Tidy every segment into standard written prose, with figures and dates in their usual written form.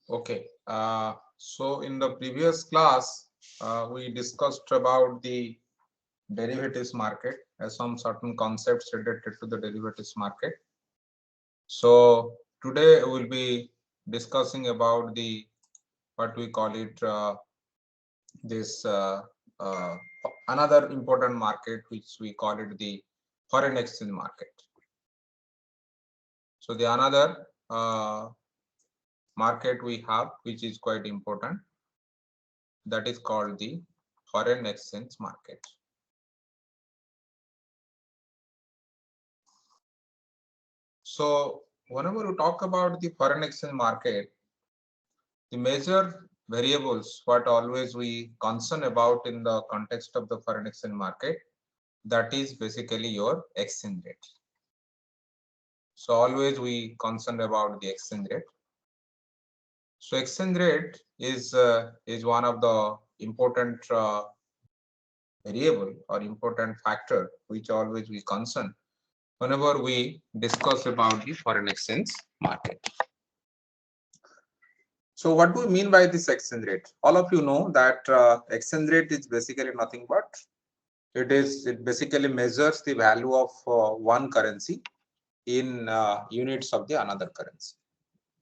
Okay. So in the previous class, we discussed about the derivatives market as some certain concepts related to the derivatives market. So today we will be discussing about the what we call it this uh, another important market which we call it the foreign exchange market. So the another market we have which is quite important, that is called the foreign exchange market. So whenever we talk about the foreign exchange market, the major variables what always we concern about in the context of the foreign exchange market, that is basically your exchange rate. So always we concerned about the exchange rate. So exchange rate is one of the important variable or important factor which always we concern whenever we discuss about the foreign exchange market. So what do we mean by this exchange rate? All of you know that exchange rate is basically nothing but it basically measures the value of one currency in units of the another currency.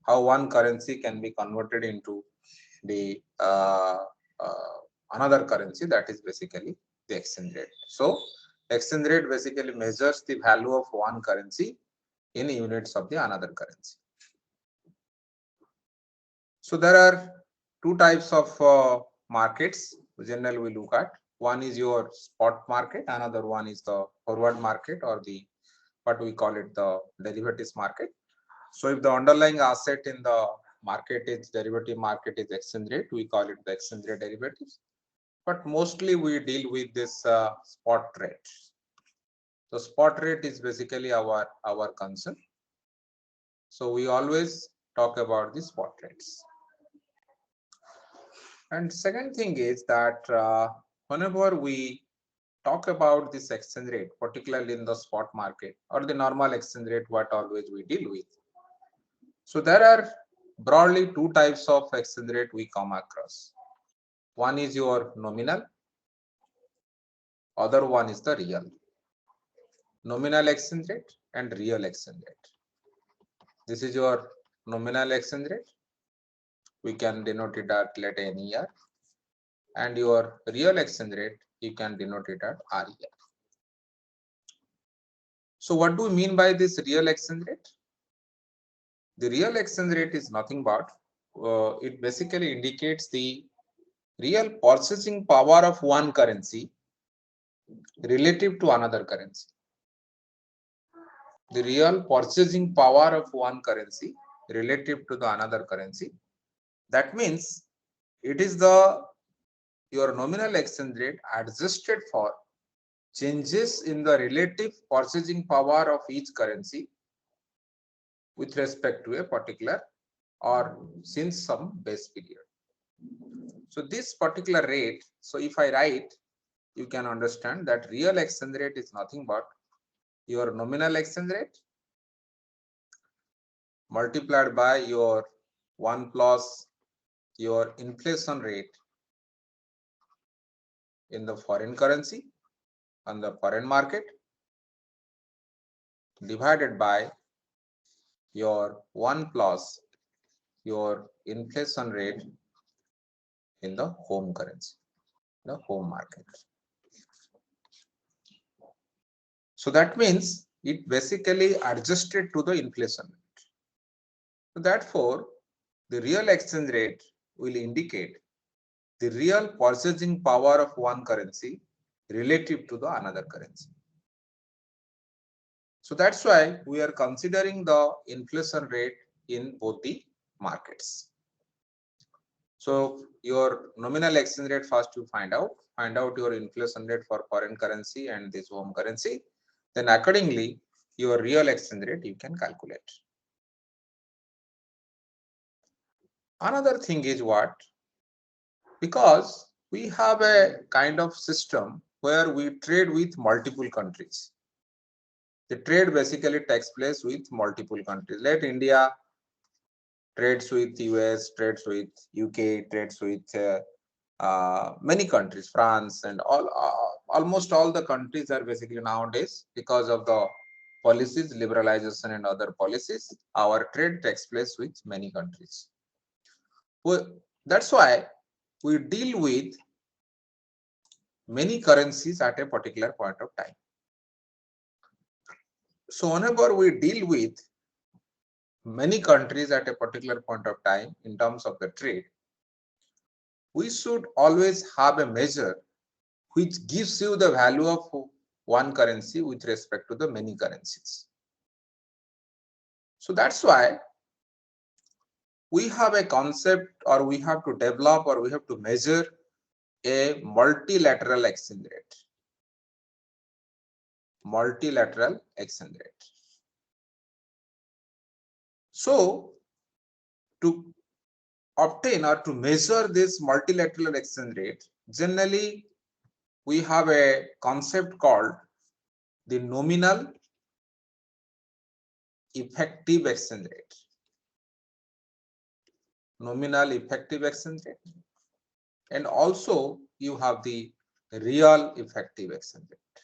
How one currency can be converted into the another currency, that is basically the exchange rate. So exchange rate basically measures the value of one currency in units of the another currency. So there are two types of markets generally we look at. One is your spot market, another one is the forward market, or the what we call it the derivatives market. So if the underlying asset in the market is derivative market is exchange rate, we call it the exchange rate derivatives. But mostly we deal with this spot rate. So spot rate is basically our concern. So we always talk about the spot rates. And second thing is that whenever we talk about this exchange rate, particularly in the spot market or the normal exchange rate, what always we deal with. So there are broadly two types of exchange rate we come across. One is your nominal, other one is the real. Nominal exchange rate and real exchange rate. This is your nominal exchange rate. We can denote it at let NER, and your real exchange rate you can denote it at RER. So what do we mean by this real exchange rate? The real exchange rate is nothing but it basically indicates the real purchasing power of one currency relative to another currency. The real purchasing power of one currency relative to the another currency. That means it is the your nominal exchange rate adjusted for changes in the relative purchasing power of each currency with respect to a particular or since some base period. So this particular rate, so if I write, you can understand that real exchange rate is nothing but your nominal exchange rate multiplied by your 1 plus your inflation rate in the foreign currency on the foreign market divided by your 1 plus your inflation rate in the home currency, the home market. So that means it basically adjusted to the inflation rate. So therefore, the real exchange rate will indicate the real purchasing power of one currency relative to the another currency. So that's why we are considering the inflation rate in both the markets. So your nominal exchange rate first you find out your inflation rate for foreign currency and this home currency. Then accordingly, your real exchange rate you can calculate. Another thing is what? Because we have a kind of system where we trade with multiple countries. The trade basically takes place with multiple countries. Let India trades with US, trades with UK, trades with many countries, France, and almost all the countries are basically nowadays, because of the policies, liberalization and other policies, our trade takes place with many countries. That's why we deal with many currencies at a particular point of time. So whenever we deal with many countries at a particular point of time in terms of the trade, we should always have a measure which gives you the value of one currency with respect to the many currencies. So that's why we have a concept, or we have to develop, or we have to measure a multilateral exchange rate. Multilateral exchange rate. So to obtain or to measure this multilateral exchange rate, generally we have a concept called the nominal effective exchange rate. Nominal effective exchange rate. And also you have the real effective exchange rate.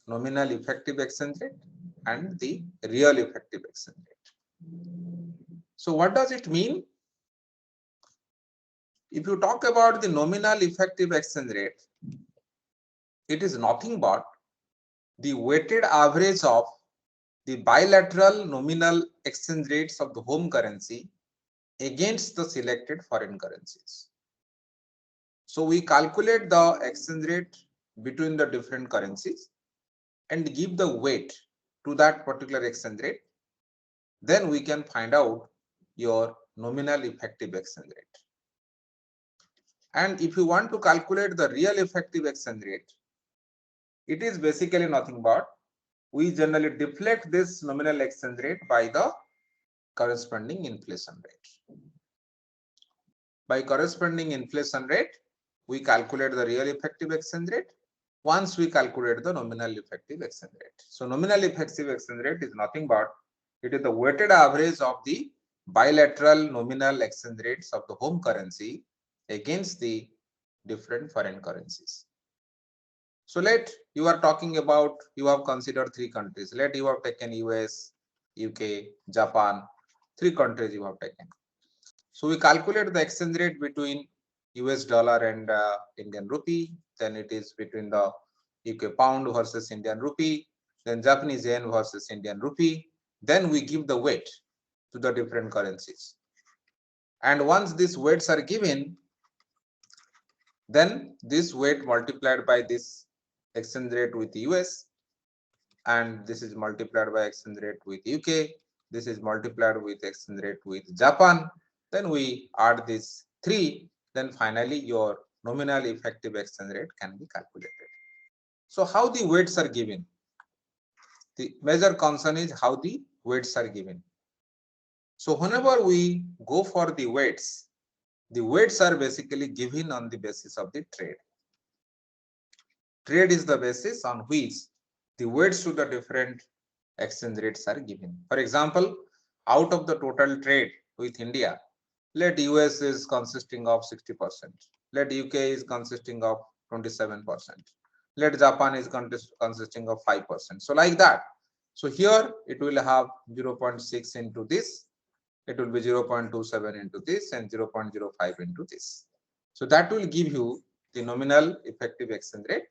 Nominal effective exchange rate and the real effective exchange rate. So what does it mean? If you talk about the nominal effective exchange rate, it is nothing but the weighted average of the bilateral nominal exchange rates of the home currency against the selected foreign currencies. So we calculate the exchange rate between the different currencies and give the weight to that particular exchange rate. Then we can find out your nominal effective exchange rate. And if you want to calculate the real effective exchange rate, it is basically nothing but we generally deflect this nominal exchange rate by the corresponding inflation rate. By corresponding inflation rate, we calculate the real effective exchange rate once we calculate the nominal effective exchange rate. So nominal effective exchange rate is nothing but it is the weighted average of the bilateral nominal exchange rates of the home currency against the different foreign currencies. So let you are talking about, you have considered three countries. Let you have taken US, UK, Japan, three countries you have taken. So we calculate the exchange rate between US dollar and Indian rupee. Then it is between the UK pound versus Indian rupee. Then Japanese yen versus Indian rupee. Then we give the weight to the different currencies. And once these weights are given, then this weight multiplied by this exchange rate with US, and this is multiplied by exchange rate with UK. This is multiplied with exchange rate with Japan. Then we add these three. Then finally your nominal effective exchange rate can be calculated. So how the weights are given? The major concern is how the weights are given. So whenever we go for the weights are basically given on the basis of the trade. Trade is the basis on which the weights to the different exchange rates are given. For example, out of the total trade with India, let US is consisting of 60%, let UK is consisting of 27%, let Japan is consisting of 5%. So like that. So here it will have 0.6 into this, it will be 0.27 into this, and 0.05 into this. So that will give you the nominal effective exchange rate,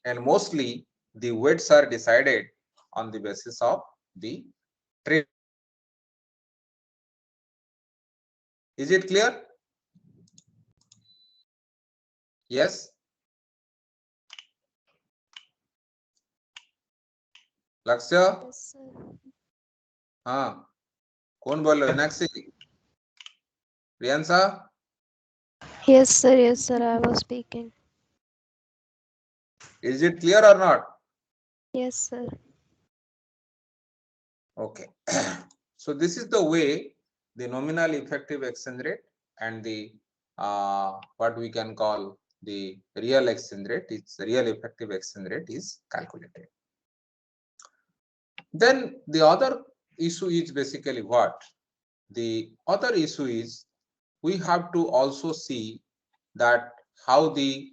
and mostly the weights are decided on the basis of the trade. Is it clear? Yes. लक्ष्य? Yes, sir. हाँ, कौन बोल रहे हो? Meenakshi? Priyanka? Yes, sir. Yes, sir. I was speaking. Is it clear or not? Yes, sir. Okay. So this is the way the nominal effective exchange rate and the what we can call the real exchange rate, its real effective exchange rate is calculated. Then the other issue is basically what? The other issue is we have to also see that how the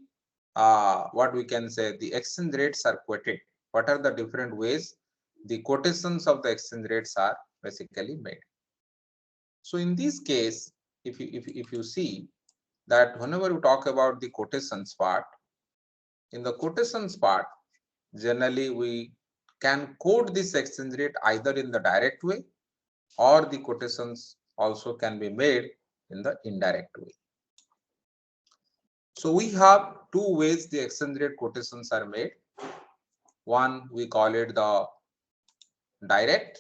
what we can say the exchange rates are quoted. What are the different ways the quotations of the exchange rates are basically made? So in this case, if you see that whenever you talk about the quotations part, in the quotations part, generally we can quote this exchange rate either in the direct way or the quotations also can be made in the indirect way. So we have two ways the exchange rate quotations are made. One, we call it the direct.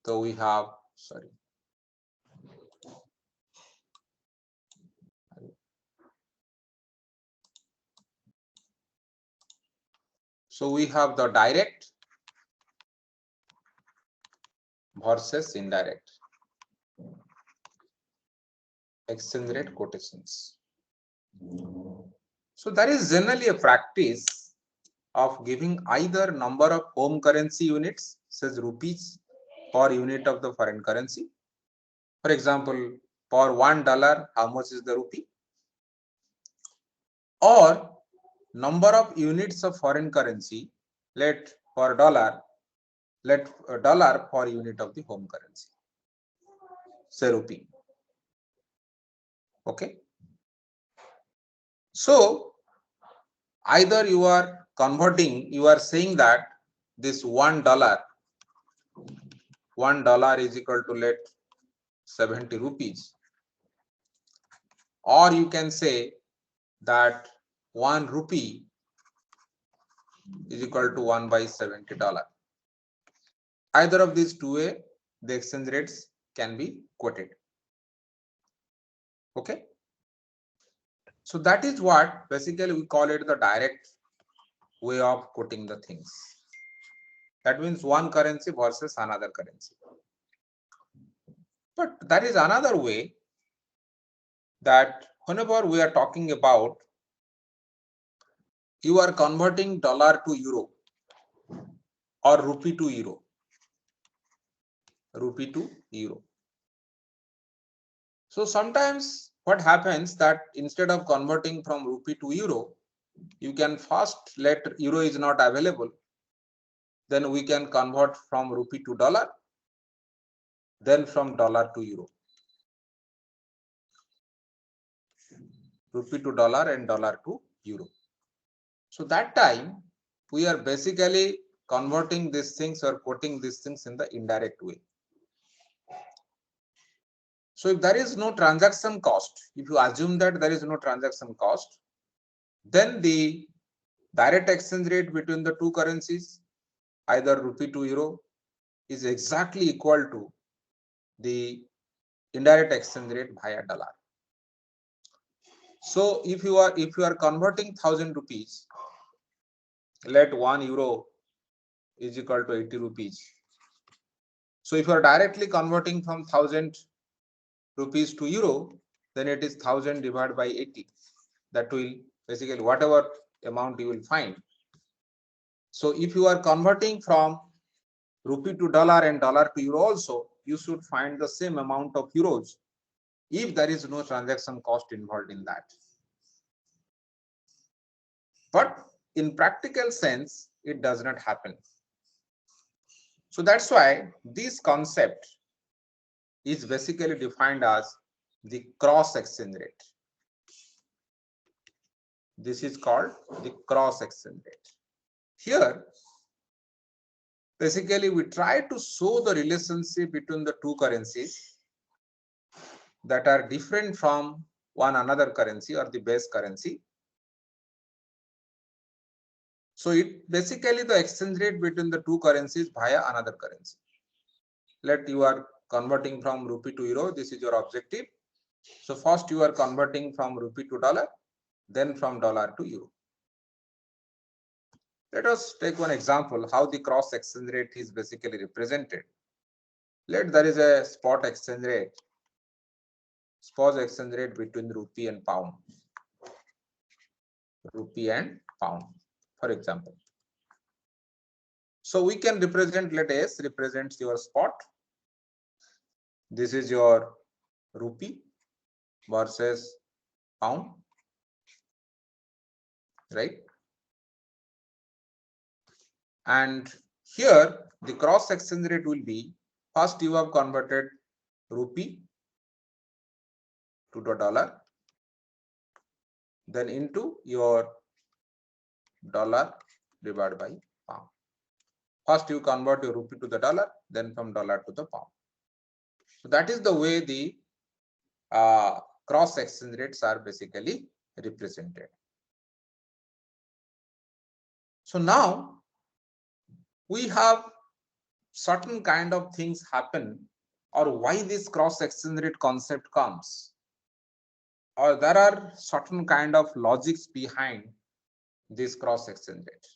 So we have, sorry. So we have the direct versus indirect exchange rate quotations. So there is generally a practice of giving either number of home currency units, says rupees per unit of the foreign currency. For example, for $1, how much is the rupee? Or number of units of foreign currency, let for dollar, let a dollar per unit of the home currency, say rupee. Okay. So either you are converting, you are saying that this $1 is equal to let 70 rupees, or you can say that 1 rupee is equal to 1 by $70. Either of these two way the exchange rates can be quoted. Okay. So that is what basically we call it the direct way of quoting the things. That means one currency versus another currency. But there is another way that whenever we are talking about you are converting dollar to euro or rupee to euro, rupee to euro. So sometimes what happens that instead of converting from rupee to euro, you can first let euro is not available, then we can convert from rupee to dollar, then from dollar to euro, rupee to dollar and dollar to euro. So that time we are basically converting these things or quoting these things in the indirect way. So if there is no transaction cost, if you assume that there is no transaction cost, then the direct exchange rate between the two currencies, either rupee to euro, is exactly equal to the indirect exchange rate via dollar. So if you are converting 1000 rupees, let 1 euro is equal to 80 rupees. So if you are directly converting from 1000 rupees to euro, then it is 1000 divided by 80. That will basically whatever amount you will find. So if you are converting from rupee to dollar and dollar to euro also, you should find the same amount of euros if there is no transaction cost involved in that. But in practical sense, it does not happen. So that's why this concept is basically defined as the cross exchange rate. This is called the cross exchange rate. Here, basically we try to show the relationship between the two currencies that are different from one another currency or the base currency. So it basically the exchange rate between the two currencies via another currency. Let you are converting from rupee to euro, this is your objective. So first you are converting from rupee to dollar, then from dollar to euro. Let us take one example how the cross exchange rate is basically represented. Let there is a spot exchange rate between rupee and pound. Rupee and pound, for example. So we can represent, let S represents your spot. This is your rupee versus pound, right? And here the cross exchange rate will be, first you have converted rupee to the dollar, then into your dollar divided by pound. First you convert your rupee to the dollar, then from dollar to the pound. So that is the way the cross exchange rates are basically represented. So now we have certain kind of things happen, or why this cross exchange rate concept comes, or there are certain kind of logics behind this cross exchange rate.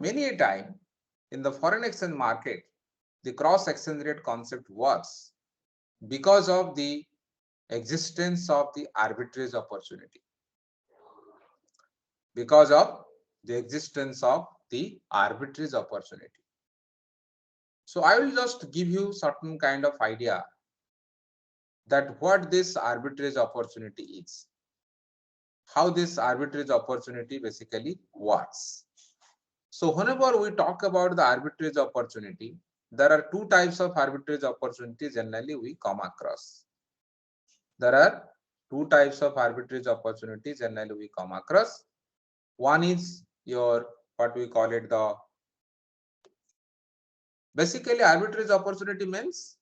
Many a time in the foreign exchange market, the cross exchange rate concept works because of the existence of the arbitrage opportunity. Because of the existence of the arbitrage opportunity. So I will just give you certain kind of idea that what this arbitrage opportunity is, how this arbitrage opportunity basically works. So whenever we talk about the arbitrage opportunity, there are two types of arbitrage opportunities generally we come across. There are two types of arbitrage opportunities generally we come across. One is your, what we call it, the basically arbitrage opportunity means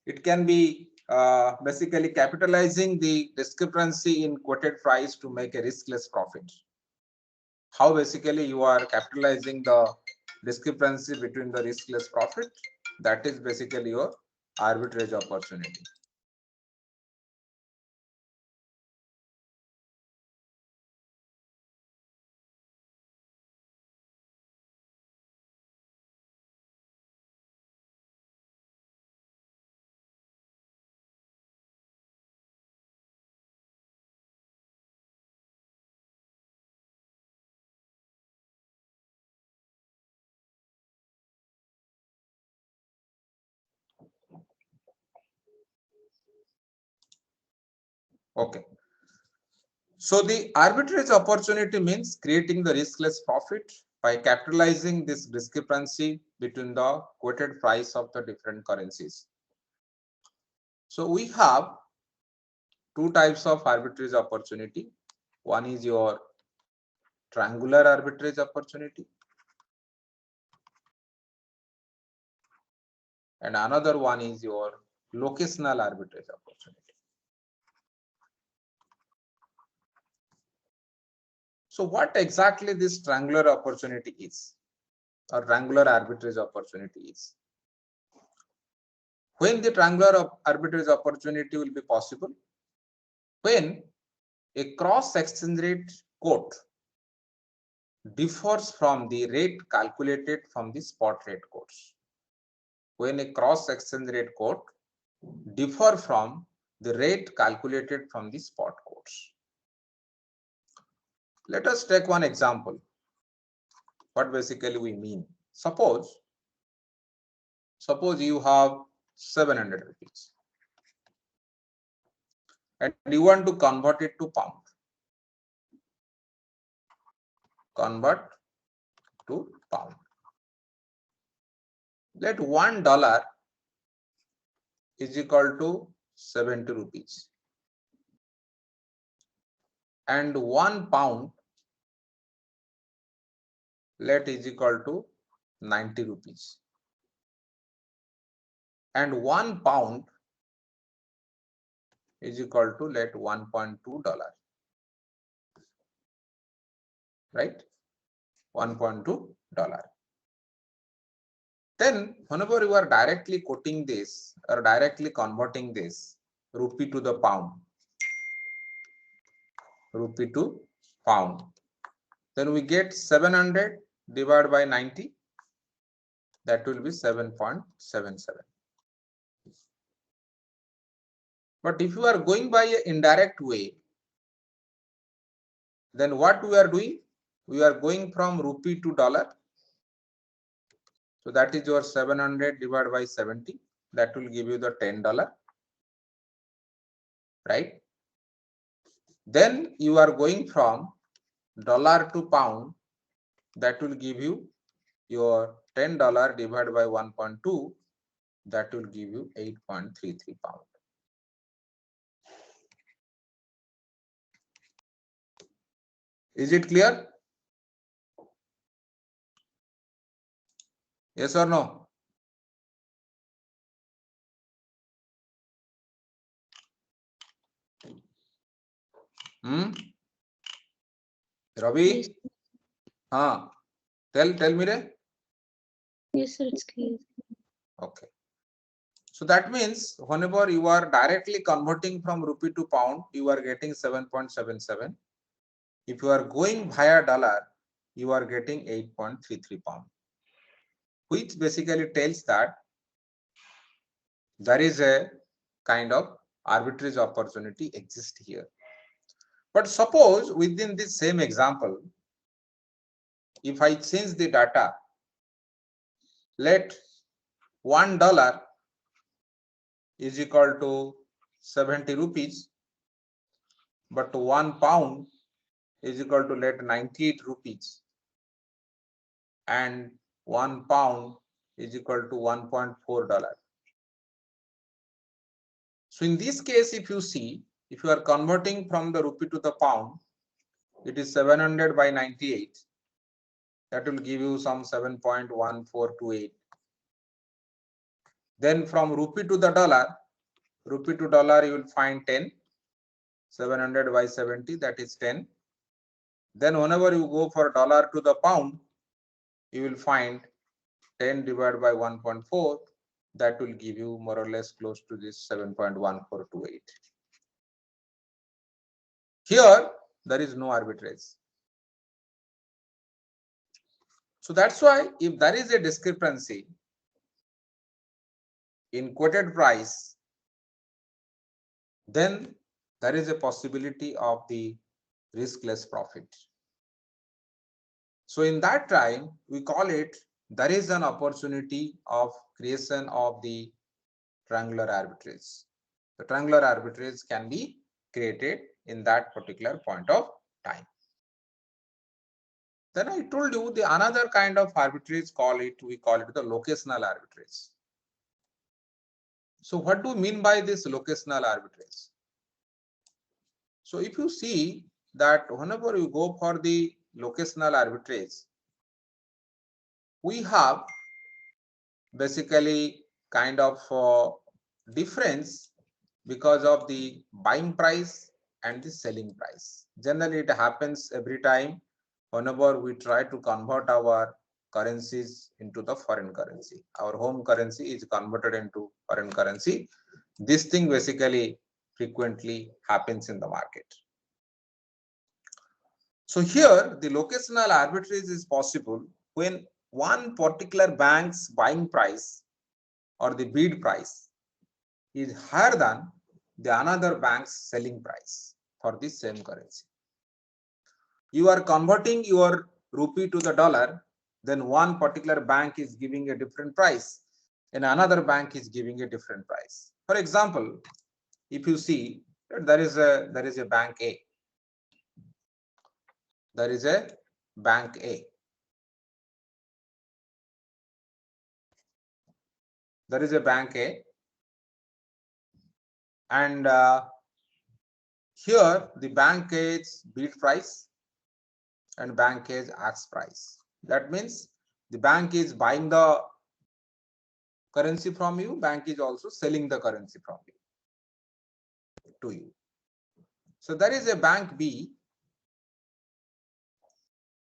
it can be basically capitalizing the discrepancy in quoted price to make a riskless profit. How basically you are capitalizing the discrepancy between the riskless profit, that is basically your arbitrage opportunity. Okay. So the arbitrage opportunity means creating the riskless profit by capitalizing this discrepancy between the quoted price of the different currencies. So we have two types of arbitrage opportunity. One is your triangular arbitrage opportunity, and another one is your locational arbitrage opportunity. So what exactly this triangular opportunity is, or triangular arbitrage opportunity is? When the triangular arbitrage opportunity will be possible? When a cross exchange rate quote differs from the rate calculated from the spot rate quotes. When a cross exchange rate quote differ from the rate calculated from the spot quotes. Let us take one example. What basically we mean. Suppose you have 700 rupees and you want to convert it to pound. Convert to pound. Let $1 is equal to 70 rupees and 1 pound let is equal to 90 rupees and 1 pound is equal to let $1.2, right? $1.2. Then whenever you are directly quoting this or directly converting this rupee to the pound, rupee to pound, then we get 700 divided by 90, that will be 7.77. But if you are going by an indirect way, then what we are doing? We are going from rupee to dollar So that is your 700 divided by 70. That will give you the $10, right? Then you are going from dollar to pound. That will give you your $10 divided by 1.2. That will give you 8.33 pound. Is it clear? Yes or no? Ravi? Yes, Tell me, Re. yes, sir, it's clear. Okay. So that means whenever you are directly converting from rupee to pound, you are getting 7.77. If you are going via dollar, you are getting 8.33 pound, which basically tells that there is a kind of arbitrage opportunity exist here. But suppose within this same example, if I change the data, let $1 is equal to 70 rupees, but 1 pound is equal to let 98 rupees, and 1 pound is equal to $1.4. So in this case, if you see, if you are converting from the rupee to the pound, it is 700 by 98. That will give you some 7.1428. Then from rupee to the dollar, rupee to dollar, you will find 10. 700 by 70, that is 10. Then whenever you go for dollar to the pound, you will find 10 divided by 1.4. That will give you more or less close to this 7.1428. Here, there is no arbitrage. So that's why if there is a discrepancy in quoted price, then there is a possibility of the riskless profit. So in that time, we call it, there is an opportunity of creation of the triangular arbitrage. The triangular arbitrage can be created in that particular point of time. Then I told you the another kind of arbitrage we call it the locational arbitrage. So what do you mean by this locational arbitrage? So if you see that whenever you go for the locational arbitrage, we have basically kind of difference because of the buying price and the selling price. Generally, it happens every time whenever we try to convert our currencies into the foreign currency. Our home currency is converted into foreign currency. This thing basically frequently happens in the market. So here the locational arbitrage is possible when one particular bank's buying price or the bid price is higher than the another bank's selling price for the same currency. You are converting your rupee to the dollar, then one particular bank is giving a different price and another bank is giving a different price. For example, if you see there is a bank A. There is a bank A. There is a bank A, and here the bank A's bid price and bank A's ask price. That means the bank is buying the currency from you, bank is also selling the currency from you to you. So there is a bank B.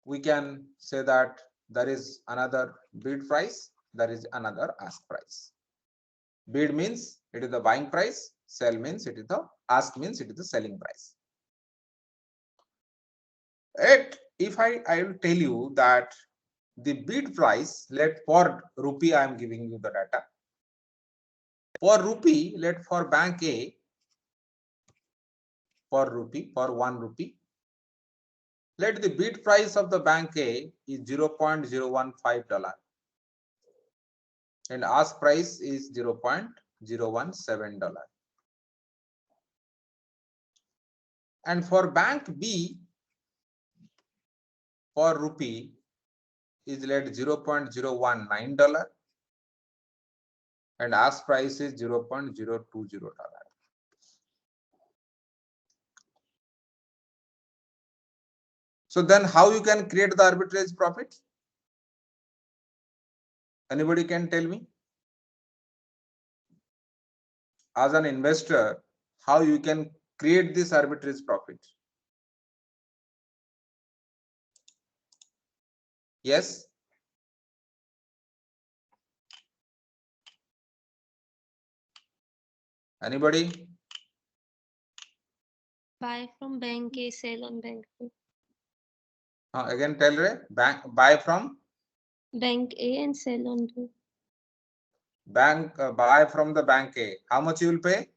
We can say that there is another bid price, there is another ask price. Bid means it is the buying price, sell means it is the ask means it is the selling price. If I will tell you that the bid price, let for rupee I am giving you the data. For rupee, let for bank A, for rupee, for 1 rupee, let the bid price of the bank A is $0.015. and ask price is $0.017. And for bank B, for rupee is let $0.019 and ask price is $0.020. So then how you can create the arbitrage profit? Anybody can tell me? As an investor, how you can create this arbitrage profit? Yes? Anybody? Buy from bank A, sell on bank B. Again tell Ray. Buy from Bank A and sell on B. bank, buy from the bank A. How much you will pay?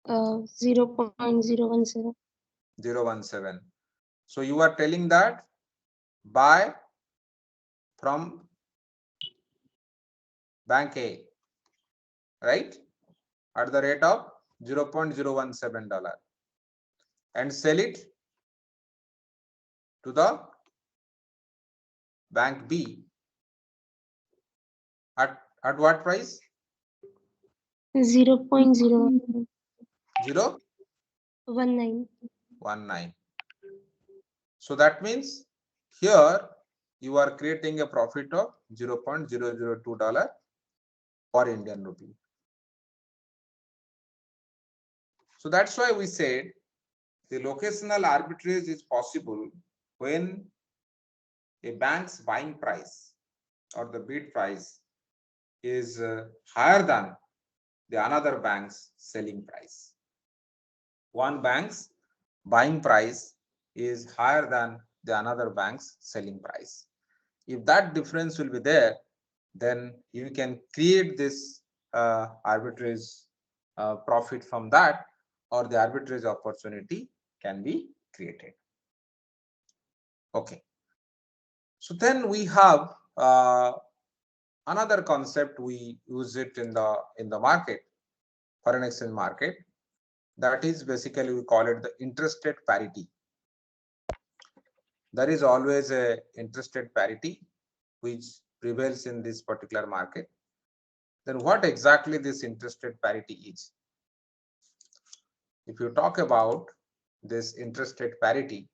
0.017. 0.017. So you are telling that buy from bank A, right? At the rate of $0.017 and sell it to the bank B at what price? 0.019. 0.19. So that means here you are creating a profit of $0.002 per Indian rupee. So that's why we said the locational arbitrage is possible when a bank's buying price or the bid price is higher than the another bank's selling price. One bank's buying price is higher than the another bank's selling price. If that difference will be there, then you can create this arbitrage profit from that, or the arbitrage opportunity can be created. Okay. So then we have another concept. We use it in the market, foreign exchange market. That is basically we call it the interest rate parity. There is always a interest rate parity which prevails in this particular market. Then what exactly this interest rate parity is? If you talk about this interest rate parity,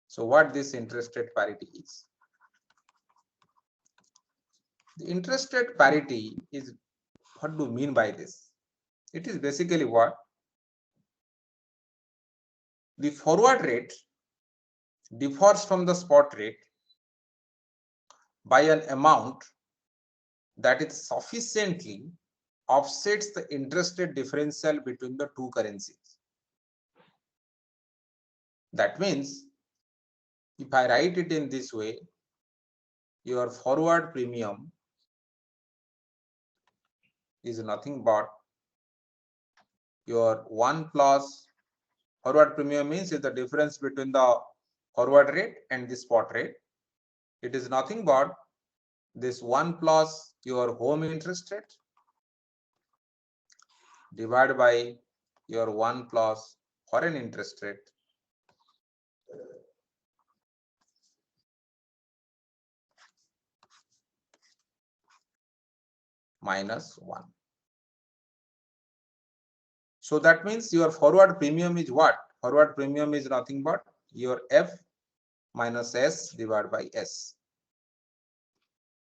so what this interest rate parity is? The interest rate parity is, what do you mean by this? It is basically what? The forward rate differs from the spot rate by an amount that it sufficiently offsets the interest rate differential between the two currencies. That means, if I write it in this way, your forward premium is nothing but your 1 plus forward premium means is the difference between the forward rate and the spot rate. It is nothing but this 1 plus your home interest rate divided by your 1 plus foreign interest rate minus 1. So that means your forward premium is what? Forward premium is nothing but your F minus S divided by S.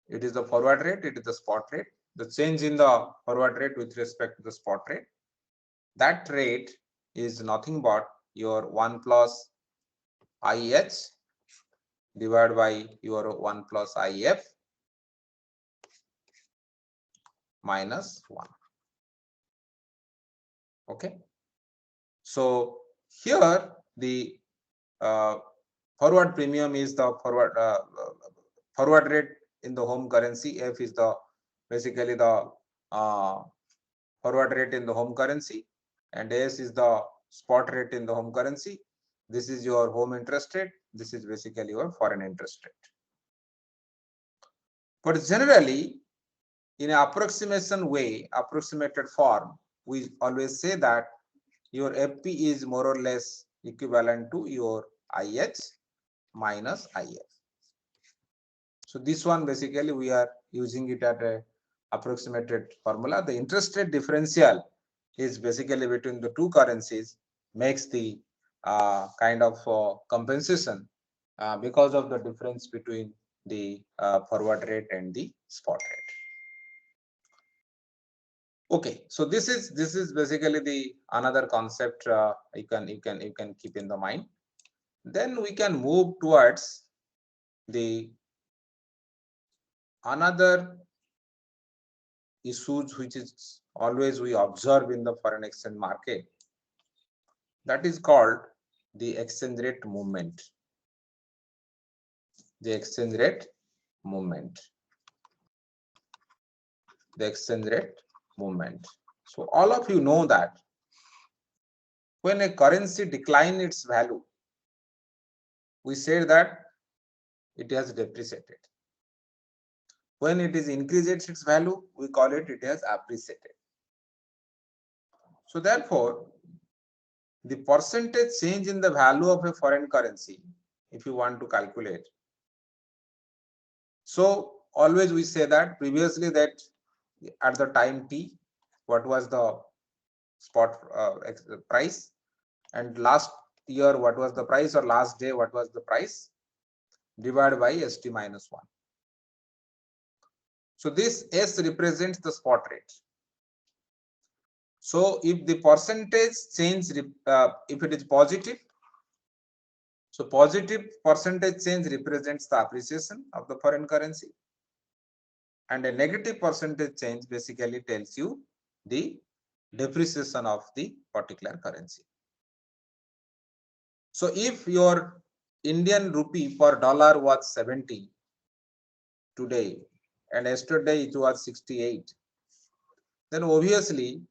It is the forward rate, it is the spot rate. The change in the forward rate with respect to the spot rate. That rate is nothing but your 1 plus IH divided by your 1 plus IF minus 1. Okay. So here the forward premium is the forward rate in the home currency. F is the basically the forward rate in the home currency, and S is the spot rate in the home currency. This is your home interest rate. This is basically your foreign interest rate. But generally, in an approximation way, approximated form, we always say that your FP is more or less equivalent to your IH minus IF. So this one basically we are using it at a approximated formula. The interest rate differential is basically between the two currencies, makes the kind of compensation because of the difference between the forward rate and the spot rate. Okay, so this is basically the another concept you can keep in the mind. Then we can move towards the another issues which is always we observe in the foreign exchange market, that is called the exchange rate movement. The exchange rate movement. The exchange rate movement. So all of you know that when a currency decline its value, we say that it has depreciated. When it is increased its value, we call it has appreciated. So therefore, the percentage change in the value of a foreign currency, if you want to calculate. So always we say that previously that at the time T, what was the spot price, and last year what was the price, or last day what was the price, divided by ST minus 1. So this S represents the spot rate. So if the percentage change, if it is positive, so positive percentage change represents the appreciation of the foreign currency, and a negative percentage change basically tells you the depreciation of the particular currency. So if your Indian rupee per dollar was 70 today and yesterday it was 68, then obviously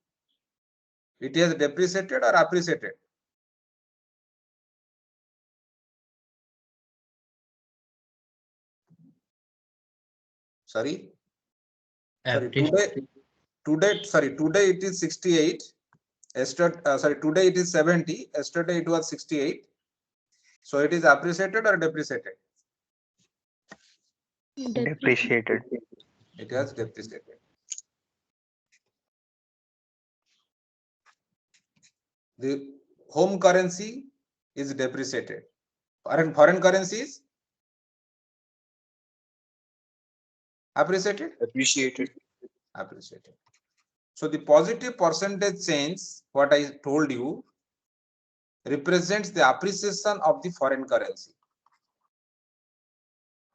it has depreciated or appreciated. Today it is 68. Today it is 70. Yesterday it was 68. So it is appreciated or depreciated? Depreciated. It has depreciated. The home currency is depreciated. Foreign currency is appreciated? Appreciated. Appreciated. So the positive percentage change, what I told you, represents the appreciation of the foreign currency.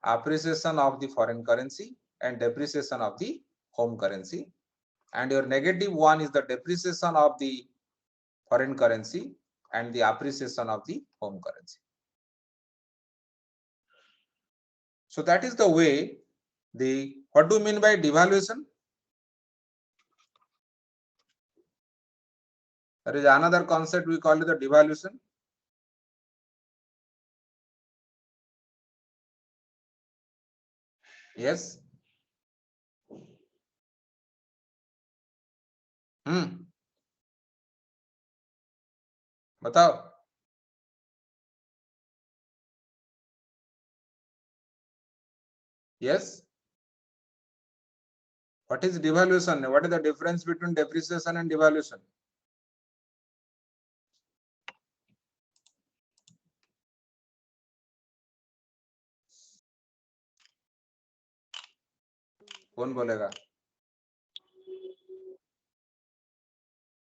Appreciation of the foreign currency and depreciation of the home currency. And your negative one is the depreciation of the foreign currency and the appreciation of the home currency. So that is the way what do you mean by devaluation? There is another concept we call it the devaluation. Yes. बताओ. Yes. What is devaluation? What is the difference between depreciation and devaluation? कौन बोलेगा?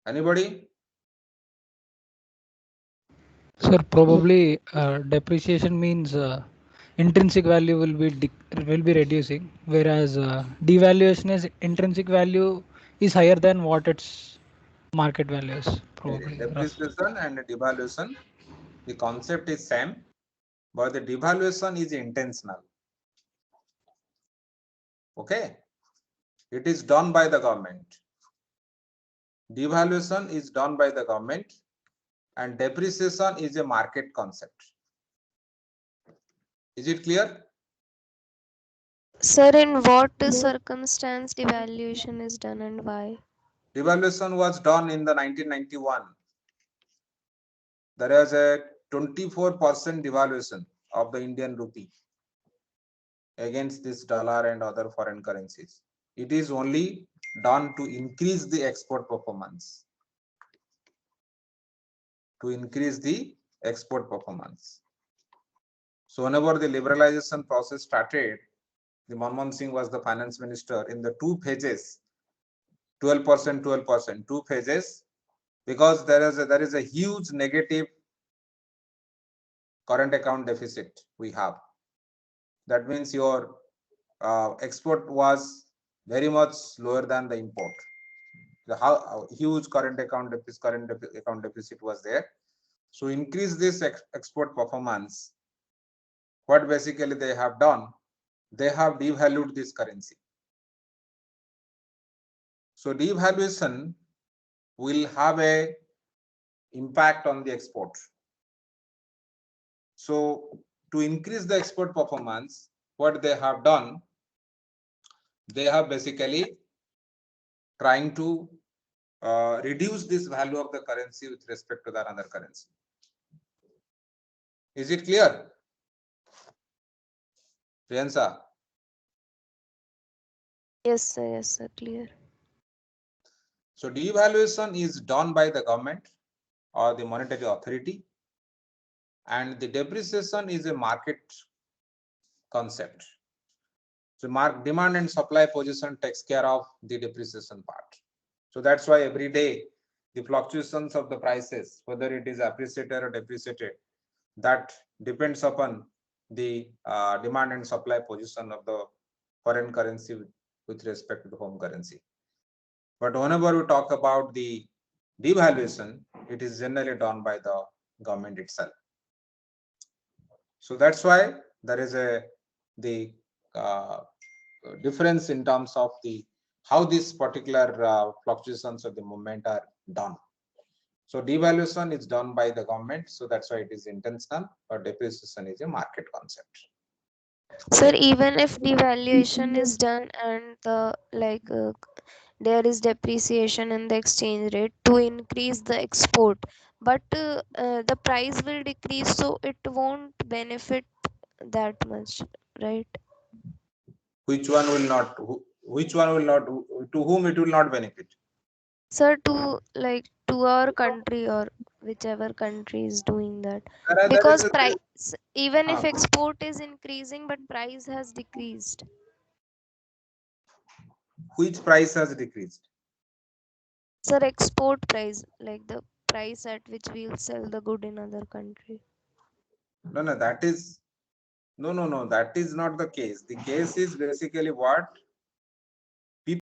Anybody? Sir, probably depreciation means intrinsic value will be reducing, whereas devaluation is intrinsic value is higher than what its market value is. Probably. Depreciation and devaluation, the concept is same, but the devaluation is intentional. Okay, it is done by the government. Devaluation is done by the government, and depreciation is a market concept. Is it clear? Sir, in what circumstance devaluation is done and why? Devaluation was done in the 1991. There was a 24% devaluation of the Indian rupee against this dollar and other foreign currencies. It is only done to increase the export performance. To increase the export performance. So whenever the liberalization process started, the Manmohan Singh was the finance minister in the two phases, 12%, 12%, two phases, because there is a huge negative current account deficit we have. That means your export was very much lower than the import. How huge current account deficit was there. So increase this export performance. What basically they have done, they have devalued this currency. So devaluation will have a impact on the export. So to increase the export performance, what they have done, they have basically trying to reduce this value of the currency with respect to the other currency. Is it clear? Priyansa? Yes, sir, clear. So devaluation is done by the government or the monetary authority, and the depreciation is a market concept. So demand and supply position takes care of the depreciation part. So that's why every day the fluctuations of the prices, whether it is appreciated or depreciated, that depends upon the demand and supply position of the foreign currency with respect to the home currency. But whenever we talk about the devaluation, it is generally done by the government itself. So that's why there is the difference in terms of the how these particular fluctuations of the movement are done. So devaluation is done by the government, so that's why it is intentional, but depreciation is a market concept. Sir, even if devaluation is done and there is depreciation in the exchange rate to increase the export, but the price will decrease, so it won't benefit that much, right? Which one will not? Which one will not? To whom it will not benefit? Sir, to our country or whichever country is doing that, There is because a, price, even if uh, export is increasing but price has decreased. which price has decreased? Sir, export price, like the price at which we'll sell the good in other country. No, that is no. That is not the case. The case is basically what